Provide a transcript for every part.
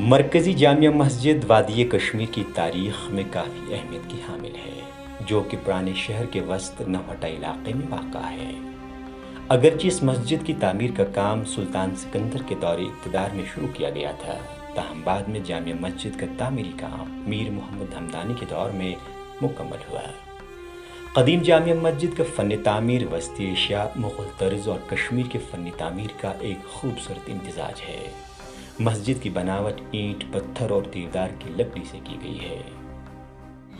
مرکزی جامع مسجد وادی کشمیر کی تاریخ میں کافی اہمیت کی حامل ہے، جو کہ پرانے شہر کے وسط نوہٹا علاقے میں واقع ہے۔ اگرچہ اس مسجد کی تعمیر کا کام سلطان سکندر کے دور اقتدار میں شروع کیا گیا تھا، تاہم بعد میں جامع مسجد کا تعمیری کام میر محمد ہمدانی کے دور میں مکمل ہوا۔ قدیم جامع مسجد کا فن تعمیر وسطی ایشیا، مغل طرز اور کشمیر کے فن تعمیر کا ایک خوبصورت امتزاج ہے۔ مسجد کی بناوٹ اینٹ، پتھر اور دیودار کی لکڑی سے کی گئی ہے۔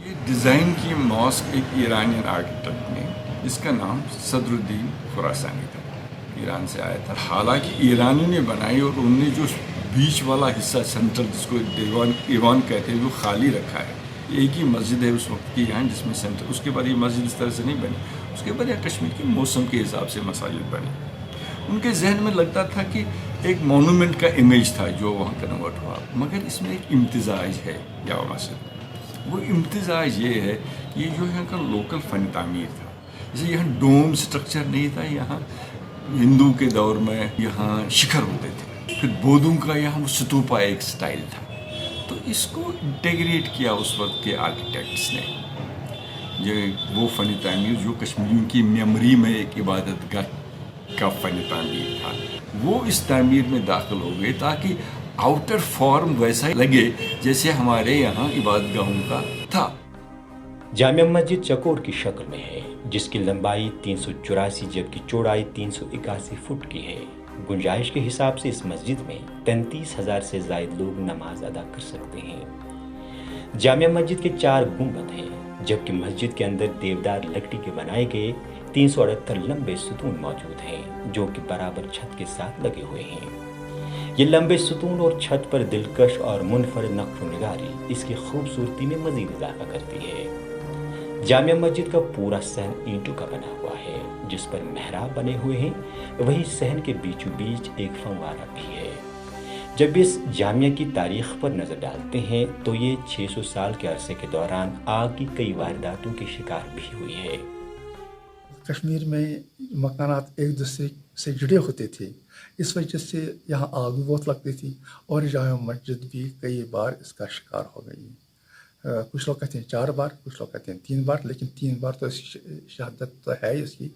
یہ ڈیزائن کی ماسک ایک ایرانین آرکیٹیکٹ نے، جس کا نام صدر الدین خراسانی تھا، ایران سے آیا تھا۔ حالانکہ ایرانی نے بنائی اور انہوں نے جو بیچ والا حصہ سینٹرل، جس کو ایوان کہتے ہیں، وہ خالی رکھا ہے۔ ایک ہی مسجد ہے اس وقت کی یہاں جس میں سینٹر، اس کے بعد یہ مسجد اس طرح سے نہیں بنی، اس کے بعد یہ کشمیر کے موسم کے حساب سے مساجد بنی۔ ان کے ذہن میں لگتا تھا کہ ایک مونومنٹ کا امیج تھا جو وہاں کنورٹ ہوا، مگر اس میں ایک امتزاج ہے جامع مسجد۔ وہ امتزاج یہ ہے کہ یہ جو یہاں کا لوکل فن تعمیر تھا، جیسے یہاں ڈوم سٹرکچر نہیں تھا، یہاں ہندو کے دور میں یہاں شکھر ہوتے تھے، پھر بودھوں کا یہاں وہ ستوپا ایک سٹائل تھا، تو اس کو انٹیگریٹ کیا اس وقت کے آرکیٹیکٹس نے۔ یہ وہ فن تعمیر جو کشمیریوں کی میموری میں ایک عبادت گاہ کا فن تعمیر تھا، وہ اس تعمیر میں داخل ہو گئے تاکہ آؤٹر فارم ویسا لگے جیسے ہمارے یہاں عبادت گاہوں کا تھا۔ جامع مسجد چکور کی شکل میں ہے، جس کی لمبائی 384 جبکہ چوڑائی 381 فٹ کی ہے۔ گنجائش کے حساب سے اس مسجد میں 33,000 سے زائد لوگ نماز ادا کر سکتے ہیں۔ جامع مسجد کے 4 گنبد ہیں، جبکہ مسجد کے اندر دیودار لکڑی کے بنائے گئے 368 لمبے ستون موجود ہیں، جو کہ برابر چھت کے ساتھ لگے ہوئے ہیں۔ یہ لمبے ستون اور چھت پر دلکش اور منفرد نقش و نگاری اس کی خوبصورتی میں مزید اضافہ کرتی ہے۔ جامع مسجد کا پورا صحن اینٹوں کا بنا ہوا ہے، جس پر محراب بنے ہوئے ہیں، وہی صحن کے بیچوں بیچ ایک فنوارہ بھی ہے۔ جب اس جامعہ کی تاریخ پر نظر ڈالتے ہیں تو یہ 600 سال کے عرصے کے دوران آگ کی کئی وارداتوں کی شکار بھی ہوئی ہے۔ کشمیر میں مکانات ایک دوسرے سے جڑے ہوتے تھے، اس وجہ سے یہاں آگ بھی بہت لگتی تھی، اور جامع مسجد بھی کئی بار اس کا شکار ہو گئی۔ کچھ لوگ کہتے ہیں 4 بار، کچھ لوگ کہتے ہیں 3 بار، لیکن 3 بار تو شہادت تو ہے اس کی۔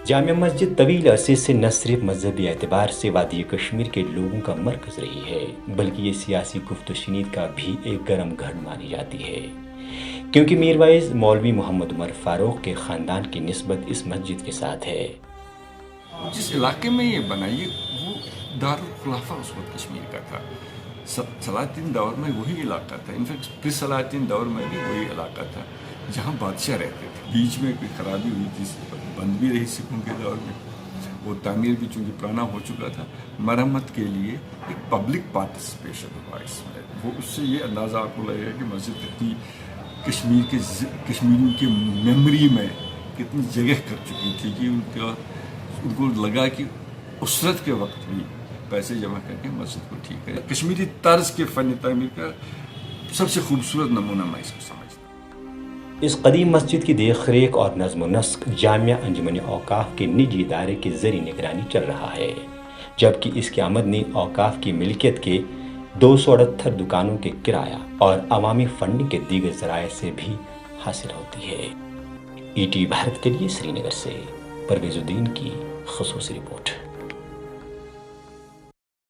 جامع مسجد طویل عرصے سے نہ صرف مذہبی اعتبار سے وادی کشمیر کے لوگوں کا مرکز رہی ہے، بلکہ یہ سیاسی گفت و شنید کا بھی ایک گرم گھڑ مانی جاتی ہے، کیونکہ میروائز مولوی محمد عمر فاروق کے خاندان کی نسبت اس مسجد کے ساتھ ہے۔ جس علاقے میں یہ بنائی وہ دارالخلافہ اس وقت کشمیر کا تھا۔ سلاطین دور میں وہی علاقہ تھا، انفیکٹ پھر سلاطین دور میں بھی وہی علاقہ تھا جہاں بادشاہ رہتے تھے۔ بیچ میں کوئی خرابی ہوئی تھی، بند بھی رہی سکھوں کے دور میں، وہ تعمیر بھی چونکہ پرانا ہو چکا تھا، مرمت کے لیے ایک پبلک پارٹیسپیشن ہوا اس میں۔ وہ اس سے یہ اندازہ آپ کو لگے گا کہ مسجد کتنی کشمیریوں کی میموری میں کتنی جگہ کر چکی تھی کہ ان کو لگا کہ اسرت کے وقت بھی پیسے جمع کر کے مسجد کو ٹھیک کرے۔ کشمیری طرز کے فن تعمیر کا سب سے خوبصورت نمونہ میں اس کو سمجھتا ہوں۔ اس قدیم مسجد کی دیکھ ریکھ اور نظم و نسق جامعہ انجمن اوقاف کے نجی ادارے کے ذریعے نگرانی چل رہا ہے، جبکہ اس کی آمدنی اوقاف کی ملکیت کے 268 دکانوں کے کرایہ اور عوامی فنڈنگ کے دیگر ذرائع سے بھی حاصل ہوتی ہے۔ ETV بھارت کے لیے سری نگر سے پرویز الدین کی خصوصی رپورٹ۔